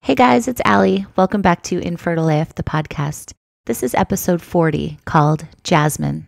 Hey guys, it's Allie. Welcome back to Infertile AF, the podcast. This is episode 40 called Jasmine.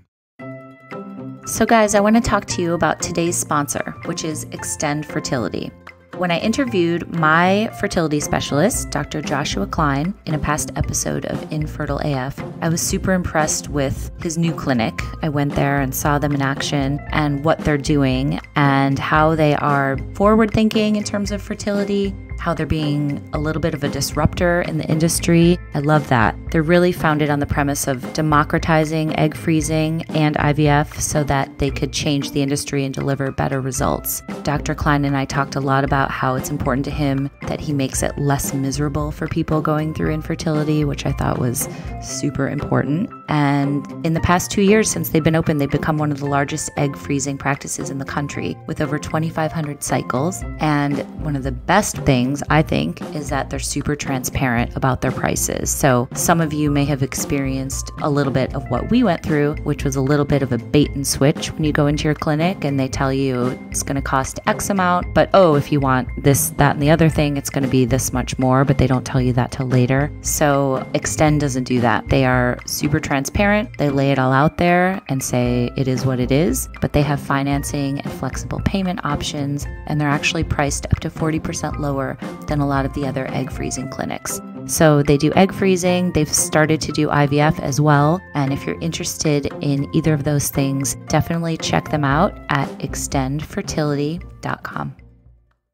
So guys, I want to talk to you about today's sponsor, which is Extend Fertility. When I interviewed my fertility specialist, Dr. Joshua Klein, in a past episode of Infertile AF, I was super impressed with his new clinic. I went there and saw them in action and what they're doing and how they are forward thinking in terms of fertility, how they're being a little bit of a disruptor in the industry. I love that. They're really founded on the premise of democratizing egg freezing and IVF so that they could change the industry and deliver better results. Dr. Klein and I talked a lot about how it's important to him that he makes it less miserable for people going through infertility, which I thought was super important. And in the past 2 years since they've been open, they've become one of the largest egg freezing practices in the country with over 2,500 cycles. And one of the best things, I think, is that they're super transparent about their prices. So some of you may have experienced a little bit of what we went through, which was a little bit of a bait and switch when you go into your clinic and they tell you it's going to cost X amount, but if you want this, that, and the other thing, it's going to be this much more, but they don't tell you that till later. So Extend doesn't do that. They are super transparent. They lay it all out there and say it is what it is, but they have financing and flexible payment options, and they're actually priced up to 40% lower than a lot of the other egg freezing clinics. So they do egg freezing. They've started to do IVF as well. And if you're interested in either of those things, definitely check them out at extendfertility.com.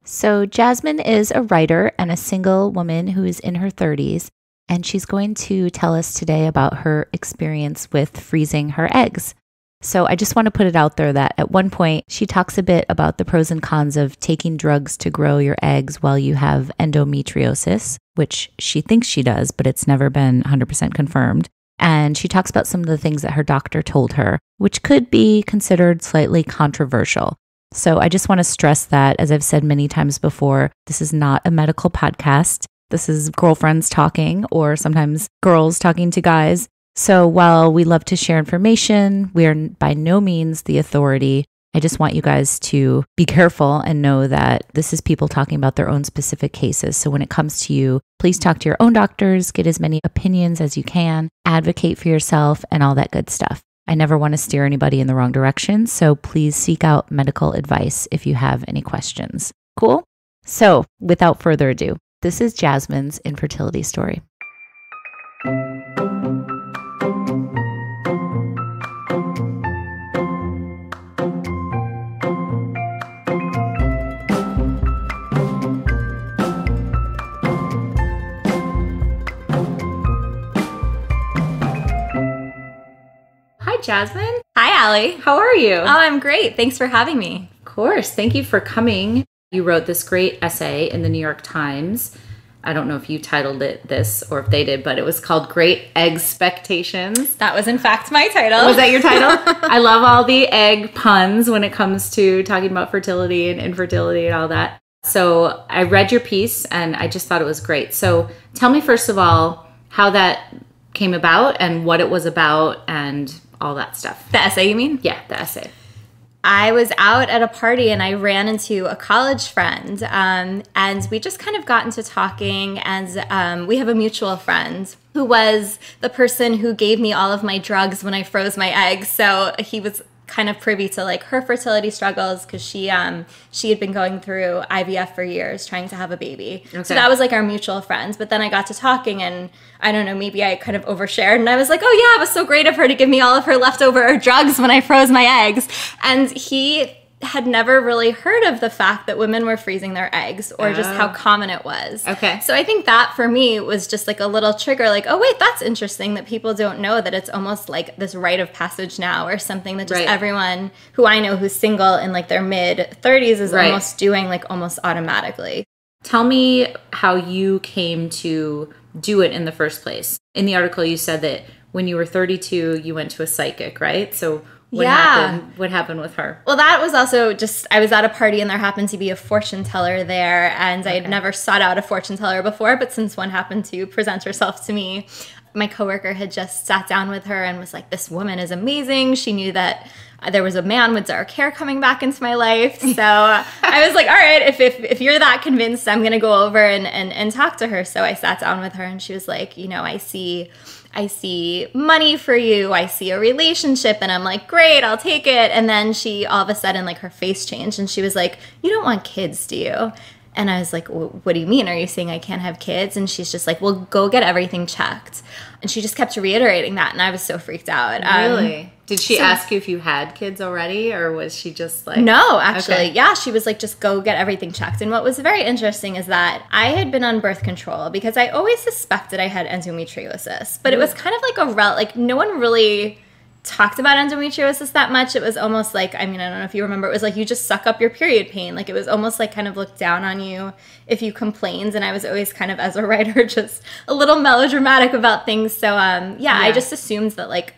So Jasmine is a writer and a single woman who is in her 30s, and she's going to tell us today about her experience with freezing her eggs. So I just want to put it out there that at one point she talks a bit about the pros and cons of taking drugs to grow your eggs while you have endometriosis, which she thinks she does, but it's never been 100% confirmed. And she talks about some of the things that her doctor told her, which could be considered slightly controversial. So I just want to stress that, as I've said many times before, this is not a medical podcast. This is girlfriends talking, or sometimes girls talking to guys. So while we love to share information, we are by no means the authority. I just want you guys to be careful and know that this is people talking about their own specific cases. So when it comes to you, please talk to your own doctors, get as many opinions as you can, advocate for yourself, and all that good stuff. I never want to steer anybody in the wrong direction, so please seek out medical advice if you have any questions. Cool? So without further ado, this is Jasmine's infertility story. Jasmine. Hi, Allie. How are you? Oh, I'm great. Thanks for having me. Of course. Thank you for coming. You wrote this great essay in the New York Times. I don't know if you titled it this or if they did, but it was called Great Expectations. That was, in fact, my title. Was that your title? I love all the egg puns when it comes to talking about fertility and infertility and all that. So I read your piece and I just thought it was great. So tell me, first of all, how that came about and what it was about and all that stuff. The essay, you mean? Yeah, the essay. I was out at a party and I ran into a college friend and we just kind of got into talking, and we have a mutual friend who was the person who gave me all of my drugs when I froze my eggs. So he was kind of privy to like her fertility struggles because she had been going through IVF for years trying to have a baby. Okay. So that was like our mutual friends. But then I got to talking and I don't know, maybe I kind of overshared and I was like, oh yeah, it was so great of her to give me all of her leftover drugs when I froze my eggs. And he had never really heard of the fact that women were freezing their eggs or just how common it was. Okay. So I think that for me was just like a little trigger, like, oh wait, that's interesting that people don't know that it's almost like this rite of passage now, or something that just everyone who I know who's single in like their mid 30s is almost doing like almost automatically. Tell me how you came to do it in the first place. In the article you said that when you were 32, you went to a psychic, right? So what happened? What happened with her? Well, that was also just, I was at a party and there happened to be a fortune teller there, and I had never sought out a fortune teller before, but since one happened to present herself to me, my coworker had just sat down with her and was like, this woman is amazing. She knew that There was a man with dark hair coming back into my life. So I was like, all right, if you're that convinced, I'm going to go over and talk to her. So I sat down with her and she was like, I see money for you. I see a relationship. And I'm like, great, I'll take it. And then she, all of a sudden, like her face changed and she was like, you don't want kids, do you? And I was like, what do you mean? Are you saying I can't have kids? And she's just like, well, go get everything checked. And she just kept reiterating that. And I was so freaked out. Really? Did she ask you if you had kids already, or was she just like... No, actually. Okay. Yeah, she was like, just go get everything checked. And what was very interesting is that I had been on birth control because I always suspected I had endometriosis. But it was kind of like no one really talked about endometriosis that much. It was almost like, I don't know if you remember, it was like you just suck up your period pain. Like it was almost like kind of looked down on you if you complained. And I was always kind of, as a writer, just a little melodramatic about things. So I just assumed that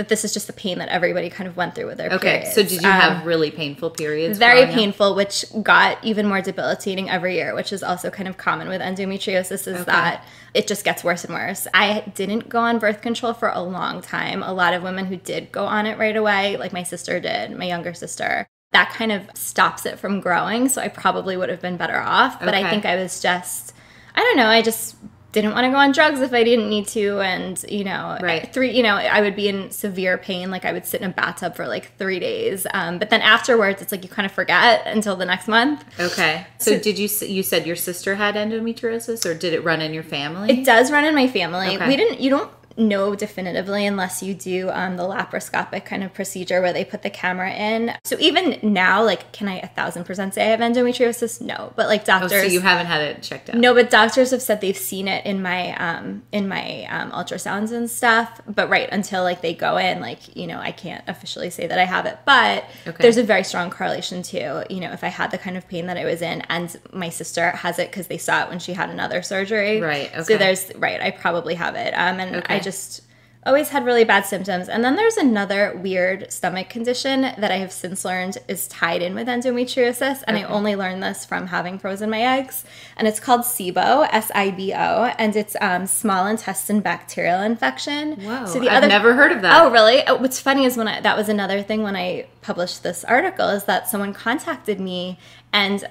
this is just the pain that everybody kind of went through with their periods. So did you have really painful periods? Very painful, which got even more debilitating every year, which is also kind of common with endometriosis, is that it just gets worse and worse. I didn't go on birth control for a long time. A lot of women who did go on it right away, like my sister did, my younger sister, that kind of stops it from growing. So I probably would have been better off. But I think I was just, I just didn't want to go on drugs if I didn't need to. And, I would be in severe pain. Like I would sit in a bathtub for like 3 days. But then afterwards, it's like you kind of forget until the next month. Okay. So did you said your sister had endometriosis, or did it run in your family? It does run in my family. Okay. You don't know definitively unless you do the laparoscopic kind of procedure where they put the camera in. So even now, like, can I 1,000% say I have endometriosis? No, but like doctors. So you haven't had it checked out? No, but doctors have said they've seen it in my ultrasounds and stuff. But right until like they go in, like I can't officially say that I have it. But there's a very strong correlation to if I had the kind of pain that I was in, and my sister has it because they saw it when she had another surgery. Right. Okay. So I probably have it. I just always had really bad symptoms. And then there's another weird stomach condition that I have since learned is tied in with endometriosis. And I only learned this from having frozen my eggs. And it's called SIBO, S-I-B-O. And it's small intestine bacterial infection. Whoa, so I've never heard of that. Oh, really? What's funny is that was another thing when I published this article, is that someone contacted me and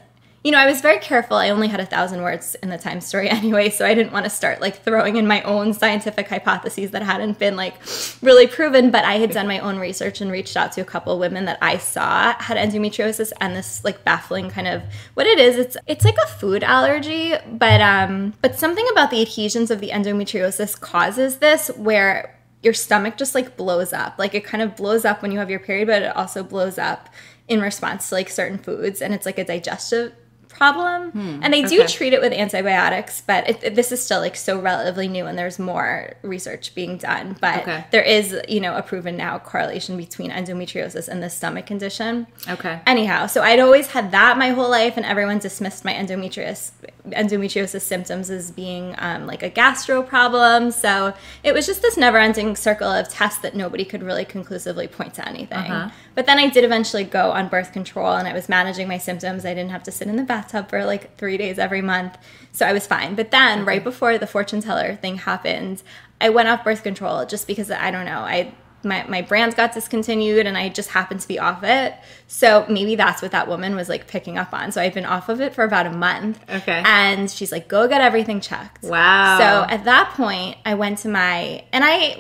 I was very careful. I only had 1,000 words in the Times story anyway, so I didn't want to start like throwing in my own scientific hypotheses that hadn't been like really proven. But I had done my own research and reached out to a couple of women that I saw had endometriosis, and this like baffling kind of what it is. It's like a food allergy, but something about the adhesions of the endometriosis causes this, where your stomach just like blows up. Like it kind of blows up when you have your period, but it also blows up in response to like certain foods, and it's like a digestive problem. And they do treat it with antibiotics, but this is still like so relatively new, and there's more research being done. But there is, a proven now correlation between endometriosis and the stomach condition. Okay. Anyhow, so I'd always had that my whole life, and everyone dismissed my endometriosis symptoms as being like a gastro problem. So it was just this never-ending circle of tests that nobody could really conclusively point to anything. But then I did eventually go on birth control, and I was managing my symptoms. I didn't have to sit in the bathtub for like 3 days every month. So I was fine. But then right before the fortune teller thing happened, I went off birth control just because, I don't know, my brands got discontinued and I just happened to be off it. So maybe that's what that woman was like picking up on. So I'd been off of it for about a month. Okay. And she's like, go get everything checked. Wow. So at that point, I went to I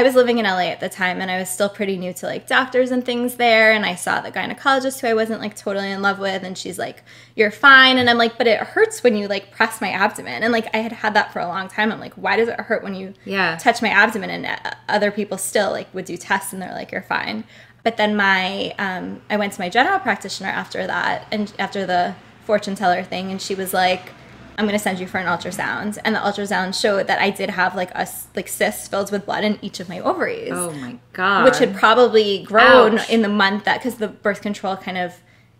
was living in LA at the time, and I was still pretty new to like doctors and things there. And I saw the gynecologist who I wasn't like totally in love with, and she's like, you're fine. And I'm like, but it hurts when you like press my abdomen. And like I had that for a long time. I'm like, why does it hurt when you touch my abdomen? And other people still like would do tests and they're like, you're fine. But then I went to my general practitioner after that, and after the fortune teller thing, and she was like, I'm going to send you for an ultrasound. And the ultrasound showed that I did have like cysts filled with blood in each of my ovaries. Oh my God. Which had probably grown in the month because the birth control kind of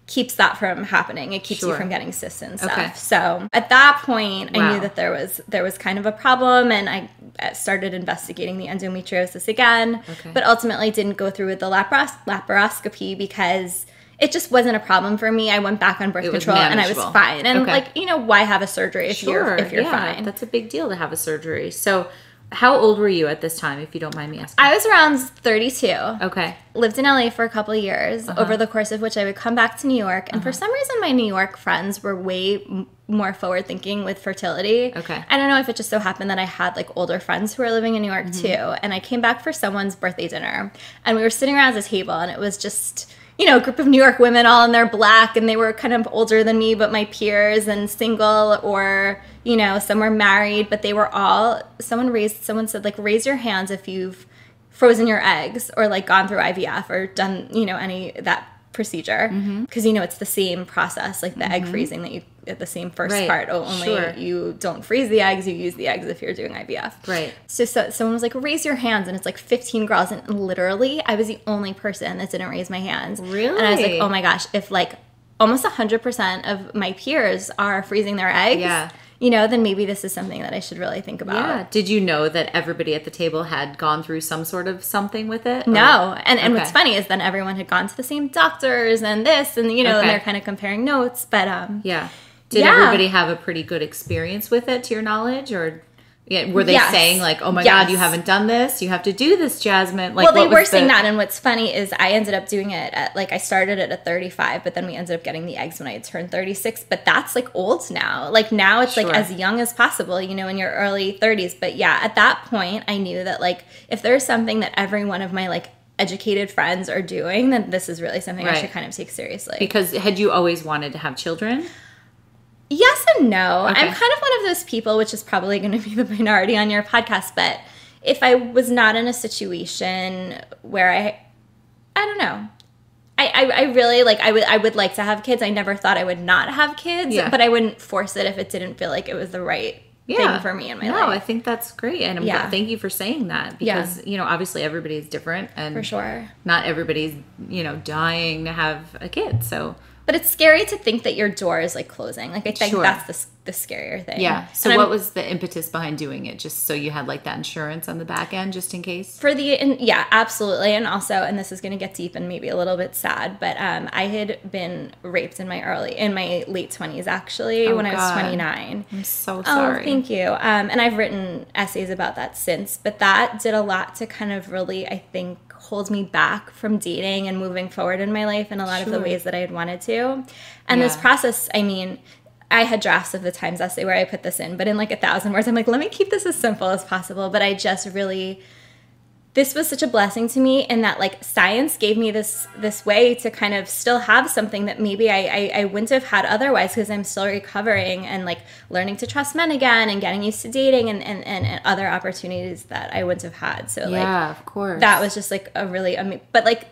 keeps that from happening. It keeps you from getting cysts and stuff. Okay. So at that point, I knew that there was kind of a problem, and I started investigating the endometriosis again, but ultimately didn't go through with the laparoscopy because it just wasn't a problem for me. I went back on birth control and I was fine. And why have a surgery if you're fine? That's a big deal to have a surgery. So How old were you at this time, if you don't mind me asking? I was around 32. Okay. Lived in LA for a couple of years, over the course of which I would come back to New York. And for some reason, my New York friends were way more forward thinking with fertility. Okay. I don't know if it just so happened that I had like older friends who were living in New York too. And I came back for someone's birthday dinner, and we were sitting around the table, and it was just, you know, a group of New York women all in their black, and they were kind of older than me, but my peers, and single, or, you know, some were married, but they were all, someone said, like, raise your hands if you've frozen your eggs or like gone through IVF or done, you know, that procedure. Because, you know, it's the same process, like the egg freezing that you, at the same first part, only you don't freeze the eggs, you use the eggs if you're doing IVF. Right. So someone was like, raise your hands, and it's like 15 girls, and literally I was the only person that didn't raise my hands. Really? And I was like, oh my gosh, if like almost 100% of my peers are freezing their eggs, you know, then maybe this is something that I should really think about. Yeah. Did you know that everybody at the table had gone through some sort of something with it? No. And what's funny is then everyone had gone to the same doctors and this, and, you know, and they're kind of comparing notes. But yeah. Did everybody have a pretty good experience with it, to your knowledge? Or were they saying like, oh my God, you haven't done this, you have to do this, Jasmine? Like, well, they were saying that. And what's funny is I ended up doing it at, like, I started it at 35, but then we ended up getting the eggs when I had turned 36. But that's like old now. Like now it's like as young as possible, you know, in your early 30s. But yeah, at that point I knew that like if there's something that every one of my like educated friends are doing, then this is really something I should kind of take seriously. Because had you always wanted to have children? Yes and no. I'm kind of one of those people, which is probably going to be the minority on your podcast, but if I was not in a situation where I don't know. I really like, I would like to have kids. I never thought I would not have kids, but I wouldn't force it if it didn't feel like it was the right thing for me in my life. No, I think that's great. And thank you for saying that, because, you know, obviously everybody's different, and for sure, not everybody's, you know, dying to have a kid. So, but it's scary to think that your door is like closing. Like I think that's the scarier thing. Yeah. So what was the impetus behind doing it? Just so you had like that insurance on the back end, just in case? Yeah, absolutely. And also, and this is going to get deep and maybe a little bit sad, but I had been raped in my late 20s actually, when I was 29. I'm so sorry. Oh, thank you. And I've written essays about that since, but that did a lot to kind of really, I think, hold me back from dating and moving forward in my life in a lot of the ways that I had wanted to. And this process, I mean, I had drafts of the Times essay where I put this in, but in like 1,000 words, I'm like, let me keep this as simple as possible. But I just really, this was such a blessing to me in that like science gave me this way to kind of still have something that maybe I wouldn't have had otherwise, because I'm still recovering and like learning to trust men again and getting used to dating and other opportunities that I wouldn't have had. So like, yeah, of course, that was just like a really, but like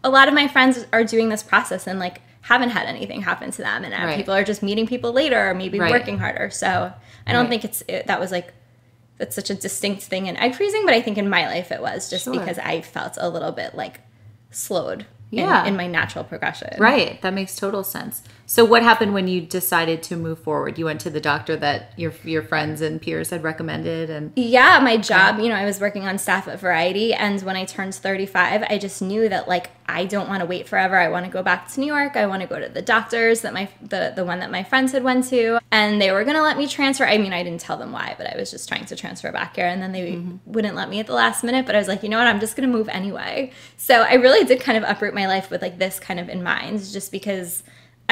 a lot of my friends are doing this process and like haven't had anything happen to them, and people are just meeting people later or maybe working harder. So I don't think that was like, that's such a distinct thing in egg freezing, but I think in my life it was just because I felt a little bit like slowed in my natural progression. Right. That makes total sense. So what happened when you decided to move forward? You went to the doctor that your friends and peers had recommended? And yeah, my job, you know, I was working on staff at Variety, and when I turned 35, I just knew that like I don't want to wait forever. I want to go back to New York. I want to go to the doctors that the one that my friends had went to, and they were going to let me transfer. I mean, I didn't tell them why, but I was just trying to transfer back here, and then they wouldn't let me at the last minute, but I was like, you know what, I'm just going to move anyway. So I really did kind of uproot my life with like this kind of in mind, just because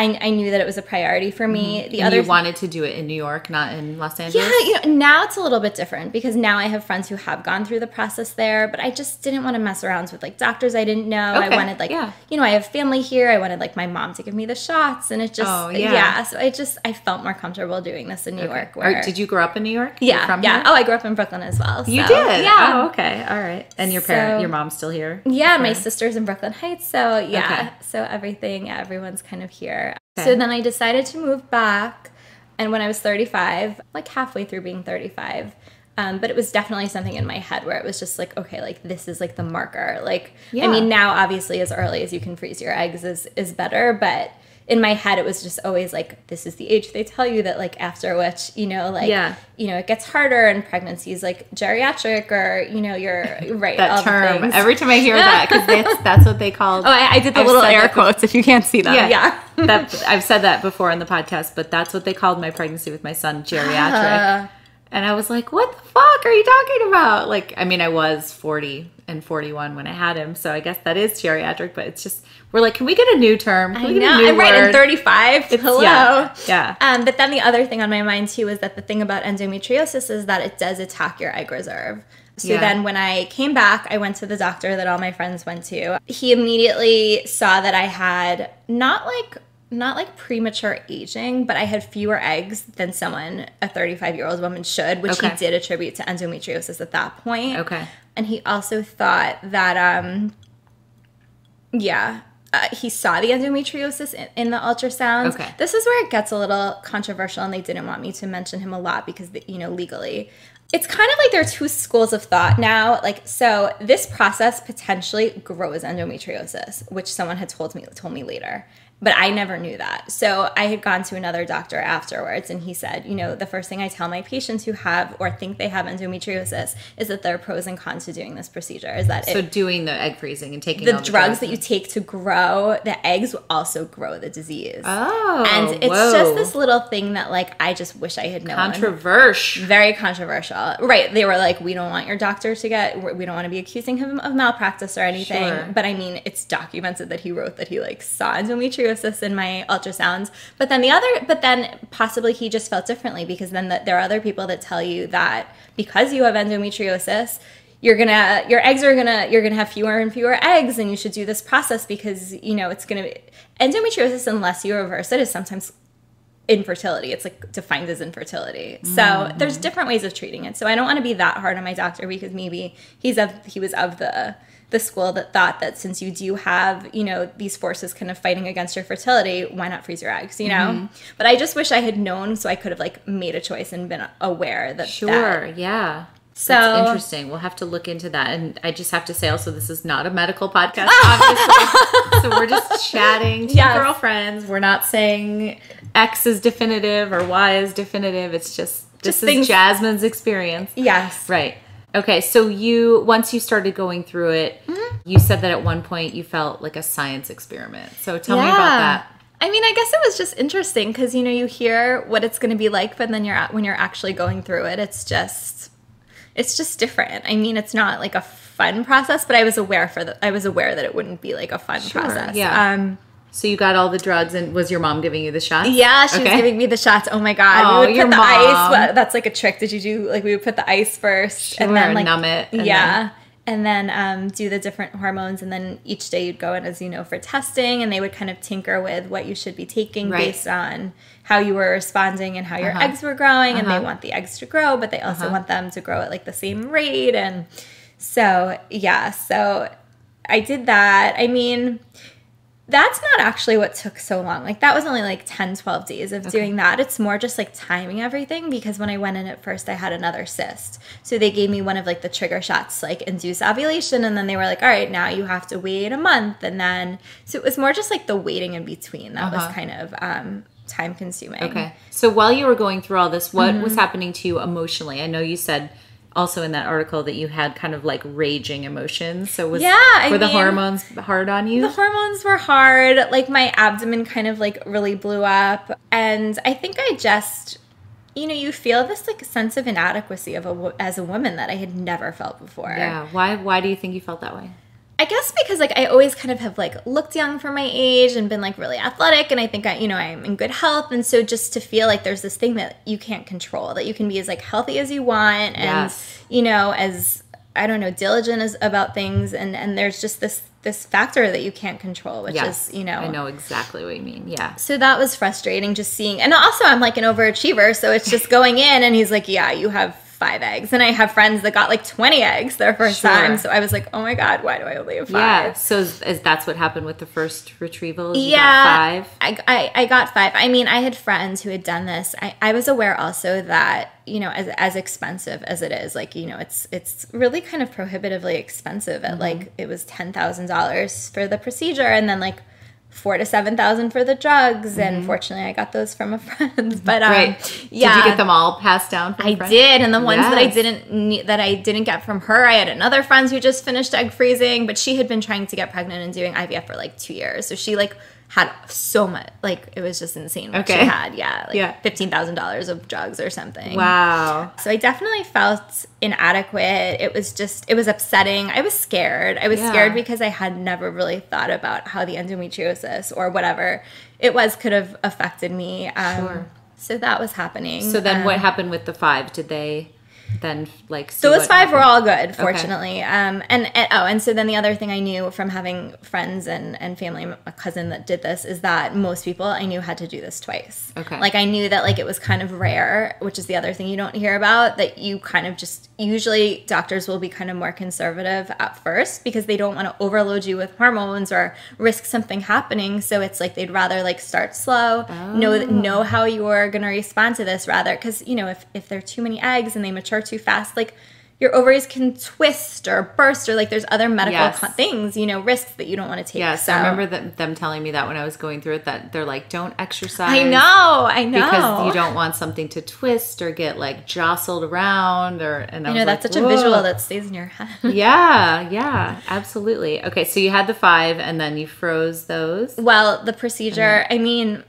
I knew that it was a priority for me. You wanted to do it in New York, not in Los Angeles? Yeah, you know, now it's a little bit different because now I have friends who have gone through the process there, but I just didn't want to mess around with like doctors I didn't know. I wanted like, you know, I have family here. I wanted like my mom to give me the shots, and it just, so I felt more comfortable doing this in New York. Did you grow up in New York? Yeah, yeah. Oh, I grew up in Brooklyn as well. You did? Yeah. Oh, okay. All right. And your mom's still here? Yeah, my sister's in Brooklyn Heights, so yeah. So everyone's kind of here. So then I decided to move back, and when I was 35, like halfway through being 35, but it was definitely something in my head where it was just like, okay, like this is like the marker. Like, I mean, now obviously as early as you can freeze your eggs is better, but in my head it was just always like, this is the age they tell you that like after which, you know, like, you know, it gets harder and pregnancy is like geriatric, or, you know, you're right. That term, every time I hear that, because that's what they call. Oh, I did the little air quotes if you can't see that. Yeah. I've said that before in the podcast, but that's what they called my pregnancy with my son, geriatric. And I was like, what the fuck? fuck are you talking about? Like, I mean, I was 40 and 41 when I had him, so I guess that is geriatric, but it's just, we're like, can we get a new term? Can we get a new I'm word? right in 35. Hello. Yeah. But then the other thing on my mind too is that the thing about endometriosis is that it does attack your egg reserve. So then when I came back, I went to the doctor that all my friends went to. He immediately saw that I had not like premature aging, but I had fewer eggs than a 35-year-old woman should, which he did attribute to endometriosis at that point. Okay. And he also thought that, he saw the endometriosis in the ultrasounds. Okay. This is where it gets a little controversial, and they didn't want me to mention him a lot because, legally. It's kind of like there are two schools of thought now. Like, so this process potentially grows endometriosis, which someone had told me later. But I never knew that. So I had gone to another doctor afterwards, and he said, the first thing I tell my patients who have or think they have endometriosis is that there are pros and cons to doing this procedure. Is that doing the egg freezing and taking the drugs that you take to grow the eggs will also grow the disease. Oh, and it's just this little thing that, like, I just wish I had known. Controversial. Very controversial. Right. They were like, we don't want your doctor we don't want to be accusing him of malpractice or anything. Sure. But I mean, it's documented that he wrote that he saw endometriosis in my ultrasounds, but then possibly he just felt differently, because then there are other people that tell you that because you have endometriosis, you're gonna have fewer and fewer eggs, and you should do this process because it's gonna be endometriosis, unless you reverse it, is sometimes infertility. It's like defined as infertility. So there's different ways of treating it. So I don't want to be that hard on my doctor, because maybe he was of the school that thought that since you do have, these forces kind of fighting against your fertility, why not freeze your eggs, But I just wish I had known, so I could have made a choice and been aware that. Sure, yeah. So that's interesting. We'll have to look into that. And I just have to say also, this is not a medical podcast, obviously. So we're just chatting to girlfriends. We're not saying X is definitive or Y is definitive. It's just this is Jasmine's experience. Yes. Right. Okay, so once you started going through it, you said that at one point you felt like a science experiment. So tell me about that. I mean, I guess it was just interesting because, you hear what it's going to be like, but then when you're actually going through it, it's just different. I mean, it's not like a fun process, but I was aware that it wouldn't be like a fun process. Yeah. So you got all the drugs, and was your mom giving you the shots? Yeah, she was giving me the shots. Oh my God. We would put the ice. Well, that's like a trick. Did you do, we would put the ice first and then numb it. And then do the different hormones. And then each day you'd go in, as for testing, and they would kind of tinker with what you should be taking based on how you were responding and how your eggs were growing. And they want the eggs to grow, but they also want them to grow at the same rate. And so I did that. I mean, that's not actually what took so long. That was only 10, 12 days of doing that. It's more just timing everything, because when I went in at first, I had another cyst. So they gave me one of the trigger shots, induce ovulation. And then they were like, all right, now you have to wait a month. And then, so it was more just the waiting in between. That was kind of time consuming. Okay. So while you were going through all this, what was happening to you emotionally? I know you said also in that article that you had kind of raging emotions. So were the hormones hard on you? The hormones were hard. My abdomen kind of really blew up. And I think I just, you feel this sense of inadequacy as a woman that I had never felt before. Yeah. Why do you think you felt that way? I guess because I always kind of have looked young for my age and been really athletic, and I think I'm in good health, and so just to feel there's this thing that you can't control, that you can be as healthy as you want, and as diligent as about things, and there's just this factor that you can't control, which is I know exactly what you mean. Yeah. So that was frustrating, just seeing, and also I'm an overachiever, so it's just going in, and he's yeah, you have 5 eggs. And I have friends that got 20 eggs their first time. So I was oh my God, why do I only have 5? Yeah. So that's what happened with the first retrieval? You got 5? I got 5. I mean, I had friends who had done this. I was aware also that, as expensive as it is, it's really kind of prohibitively expensive at it was $10,000 for the procedure, and then $4,000 to $7,000 for the drugs, and fortunately I got those from a friend. But Did you get them all passed down from a friend? I did, and the ones that I didn't get from her, I had another friend who just finished egg freezing, but she had been trying to get pregnant and doing IVF for 2 years. So she had so much, like, it was just insane what she had. Yeah. Like $15,000 of drugs or something. Wow. So I definitely felt inadequate. It was upsetting. I was scared. I was scared because I had never really thought about how the endometriosis or whatever it was could have affected me. Sure. So that was happening. So then what happened with the 5? Did they then like so those 5 were all good, fortunately. And so then the other thing I knew from having friends and family, a cousin that did this, is that most people I knew had to do this twice. Like I knew that like it was kind of rare, which is the other thing you don't hear about, that you kind of just, usually doctors will be kind of more conservative at first because they don't want to overload you with hormones or risk something happening. So it's like they'd rather like start slow, know how you're going to respond to this, rather, because you know, if there are too many eggs and they mature too fast, like your ovaries can twist or burst, or like there's other medical things, you know, risks that you don't want to take. Yes, so I remember them telling me that when I was going through it, that they're like, don't exercise. I know. Because you don't want something to twist or get like jostled around, and I was that's like, such a visual that stays in your head. Yeah, absolutely. Okay, so you had the 5 and then you froze those. Well, the procedure, I mean,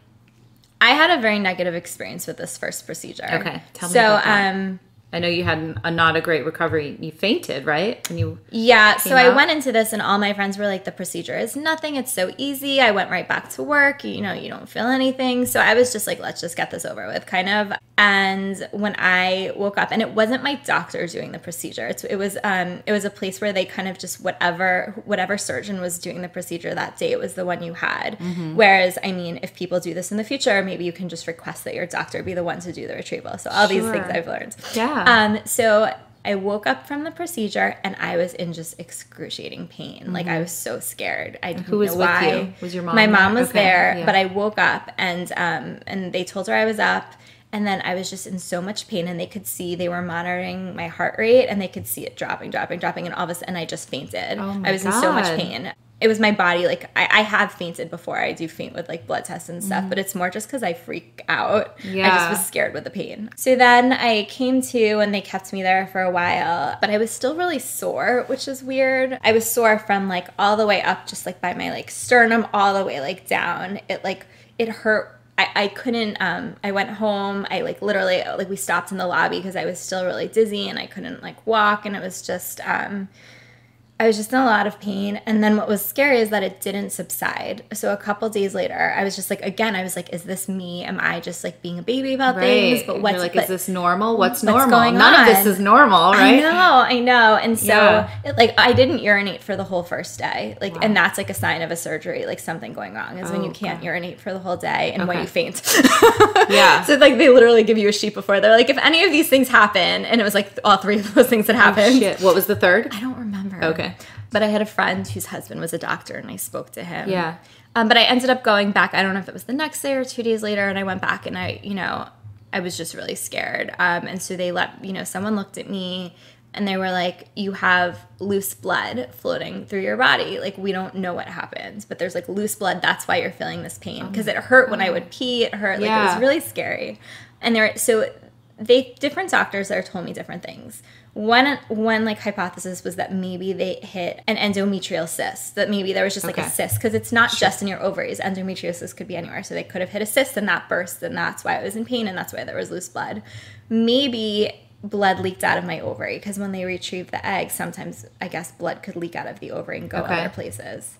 I had a very negative experience with this first procedure. Okay, tell me about that. I know you had not a great recovery. You fainted, right? And you so I went into this and all my friends were like, the procedure is nothing. It's so easy. I went right back to work. You know, you don't feel anything. So I was just like, let's just get this over with, kind of. And when I woke up, and it wasn't my doctor doing the procedure. It was a place where they kind of just whatever surgeon was doing the procedure that day, it was the one you had. Mm-hmm. Whereas, I mean, if people do this in the future, maybe you can just request that your doctor be the one to do the retrieval. So all these things I've learned. Yeah. So I woke up from the procedure and I was in just excruciating pain. Mm-hmm. Like I was so scared. I didn't Who was know why. With you? Was your mom? My mom was there, but I woke up and they told her I was up. And then I was just in so much pain, and they could see, they were monitoring my heart rate, and they could see it dropping, and all of a sudden I just fainted. I was in so much pain. It was my body, like, I have fainted before. I do faint with, like, blood tests and stuff, but it's more just because I freak out. Yeah. I just was scared with the pain. So then I came to, and they kept me there for a while, but I was still really sore, which is weird. I was sore from, like, all the way up, just, like, by my, like, sternum, all the way, like, down. It hurt. I couldn't, I went home, I like literally, like we stopped in the lobby because I was still really dizzy and I couldn't like walk, and it was just, I was just in a lot of pain. And then what was scary is that it didn't subside. So a couple days later, I was just like, again, I was like, is this me? Am I just like being a baby about things? But what's like, is this normal? What's normal? Going on? None of this is normal, right? I know. And so like, I didn't urinate for the whole first day. Like, and that's like a sign of a surgery, like something going wrong is when you can't urinate for the whole day and when you faint. So like, they literally give you a sheet before. They're like, if any of these things happen, and it was like all 3 of those things that happened. Shit. What was the 3rd? I don't remember. Okay. But I had a friend whose husband was a doctor, and I spoke to him. Yeah. But I ended up going back. I don't know if it was the next day or 2 days later, and I went back, and I was just really scared. And so they someone looked at me, and they were like, you have loose blood floating through your body. Like, we don't know what happened, but there's like loose blood. That's why you're feeling this pain. Because it hurt when I would pee. It hurt. Like, it was really scary. And different doctors there told me different things. One like hypothesis was that maybe they hit an endometrial cyst, that maybe there was just like a cyst, because it's not just in your ovaries. Endometriosis could be anywhere. So they could have hit a cyst and that burst, and that's why I was in pain, and that's why there was loose blood. Maybe blood leaked out of my ovary, because when they retrieve the egg, sometimes I guess blood could leak out of the ovary and go other places.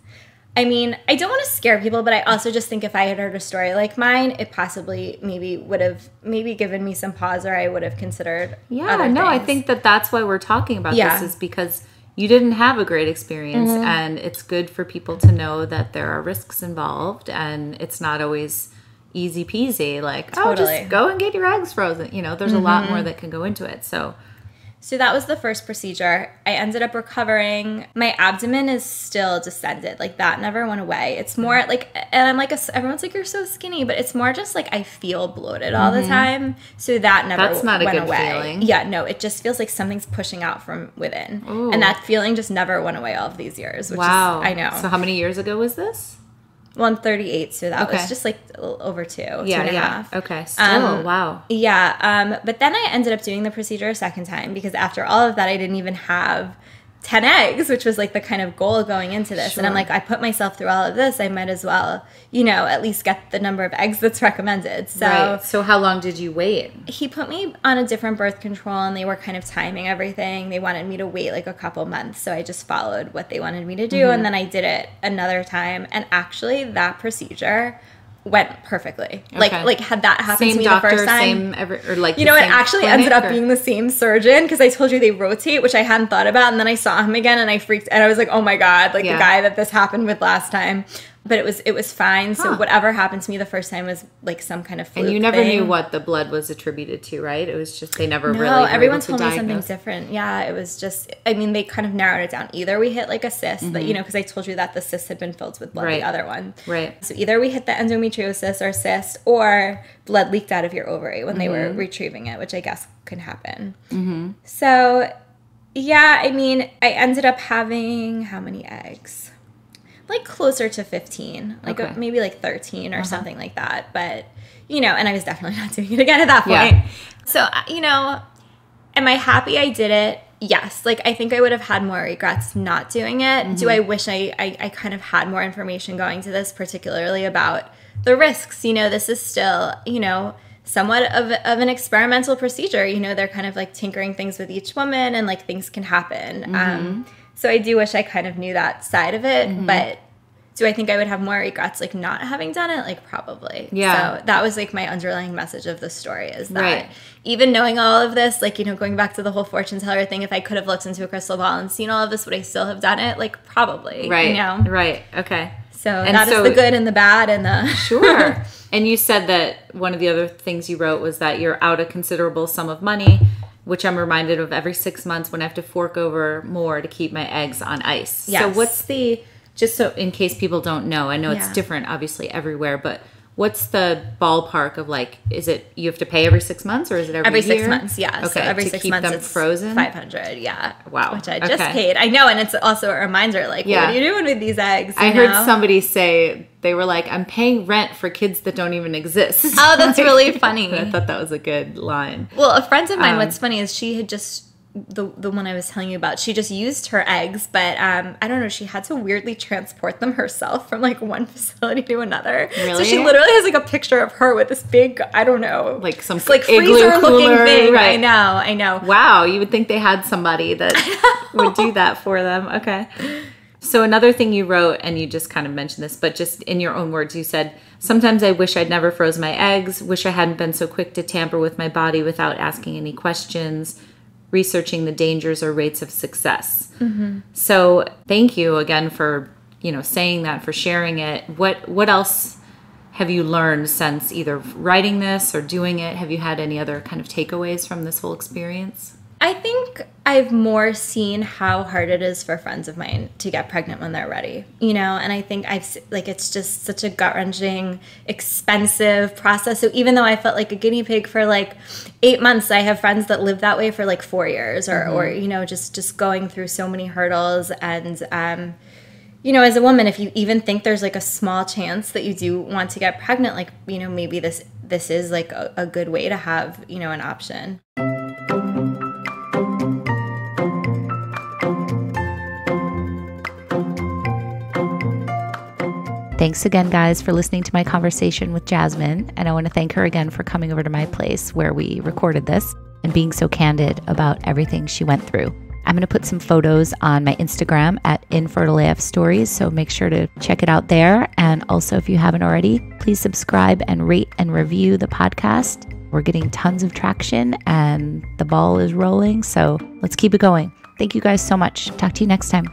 I mean, I don't want to scare people, but I also just think if I had heard a story like mine, it possibly would have given me some pause, or I would have considered other things. I think that's why we're talking about this, is because you didn't have a great experience, and it's good for people to know that there are risks involved, and it's not always easy peasy, like, just go and get your eggs frozen. You know, there's a lot more that can go into it, So that was the first procedure. I ended up recovering. My abdomen is still distended. Like, that never went away. It's more like, and I'm like, everyone's like, you're so skinny, but it's more just like I feel bloated all the time. So that never went away. That's not a good feeling. Yeah, no, it just feels like something's pushing out from within. Ooh. And that feeling just never went away all of these years, which is, I know. So how many years ago was this? Well, I'm 38, so that was just like a little over 2 and a half. Okay, still, wow. Yeah, but then I ended up doing the procedure a second time, because after all of that, I didn't even have 10 eggs, which was like the kind of goal going into this. Sure. And I'm like, I put myself through all of this. I might as well, at least get the number of eggs that's recommended. So, right. So how long did you wait? He put me on a different birth control, and they were kind of timing everything. They wanted me to wait like a couple months. So I just followed what they wanted me to do. And then I did it another time. And actually that procedure went perfectly. Okay. Like had that happened to me doctor, the first time. it actually ended up being the same surgeon, because I told you they rotate, which I hadn't thought about. And then I saw him again and I freaked, and I was like, oh my God, like the guy that this happened with last time. But it was fine. So whatever happened to me the first time was like some kind of fluke And you never thing. Knew what the blood was attributed to, right? It was just, they never really No, everyone told me something different. Yeah, it was just, they kind of narrowed it down. Either we hit like a cyst, that, because I told you that the cyst had been filled with blood, the other one. Right. So either we hit the endometriosis or cyst, or blood leaked out of your ovary when they were retrieving it, which I guess can happen. Mm-hmm. So, yeah, I ended up having how many eggs? Like closer to 15, like maybe like 13 or something like that. But, and I was definitely not doing it again at that point. Yeah. So, am I happy I did it? Yes. Like, I think I would have had more regrets not doing it. Mm-hmm. Do I wish I kind of had more information going to this, particularly about the risks? This is still, somewhat of an experimental procedure. They're kind of like tinkering things with each woman, and like things can happen. Mm-hmm. So I do wish I kind of knew that side of it, but do I think I would have more regrets like not having done it? Like probably. Yeah. So that was like my underlying message of the story, is that even knowing all of this, like, going back to the whole fortune teller thing, if I could have looked into a crystal ball and seen all of this, would I still have done it? Like probably. Right. Right. Okay. So that is the good and the bad and the... Sure. And you said that one of the other things you wrote was that you're out a considerable sum of money, which I'm reminded of every 6 months when I have to fork over more to keep my eggs on ice. Yes. So what's just so in case people don't know, I know it's different obviously everywhere, but what's the ballpark of like, is it you have to pay every 6 months, or is it every year? 6 months, yeah. Okay, so every to 6 keep months them it's frozen? $500, yeah. Wow. Which I just paid. I know, and it's also a reminder, like, what are you doing with these eggs? I heard somebody say, they were like, I'm paying rent for kids that don't even exist. Oh, that's really funny. I thought that was a good line. Well, a friend of mine, what's funny is she had just... The one I was telling you about, she just used her eggs, but I don't know, she had to weirdly transport them herself from like one facility to another. Really? So she literally has like a picture of her with this big, I don't know, like some like freezer looking thing. Right. I know. Wow, you would think they had somebody that would do that for them. Okay. So another thing you wrote, and you just kind of mentioned this, but just in your own words, you said, sometimes I wish I'd never froze my eggs, wish I hadn't been so quick to tamper with my body without asking any questions, researching the dangers or rates of success. Mm-hmm. So thank you again for, saying that, for sharing it. What else have you learned since either writing this or doing it? Have you had any other kind of takeaways from this whole experience? I think I've more seen how hard it is for friends of mine to get pregnant when they're ready, and I think it's just such a gut-wrenching, expensive process. So even though I felt like a guinea pig for like 8 months, I have friends that live that way for like 4 years or just going through so many hurdles. And, as a woman, if you even think there's like a small chance that you do want to get pregnant, like, maybe this is like a good way to have, an option. Thanks again, guys, for listening to my conversation with Jasmine. And I want to thank her again for coming over to my place where we recorded this and being so candid about everything she went through. I'm going to put some photos on my Instagram at InfertileAF Stories, so make sure to check it out there. And also, if you haven't already, please subscribe and rate and review the podcast. We're getting tons of traction and the ball is rolling, so let's keep it going. Thank you guys so much. Talk to you next time.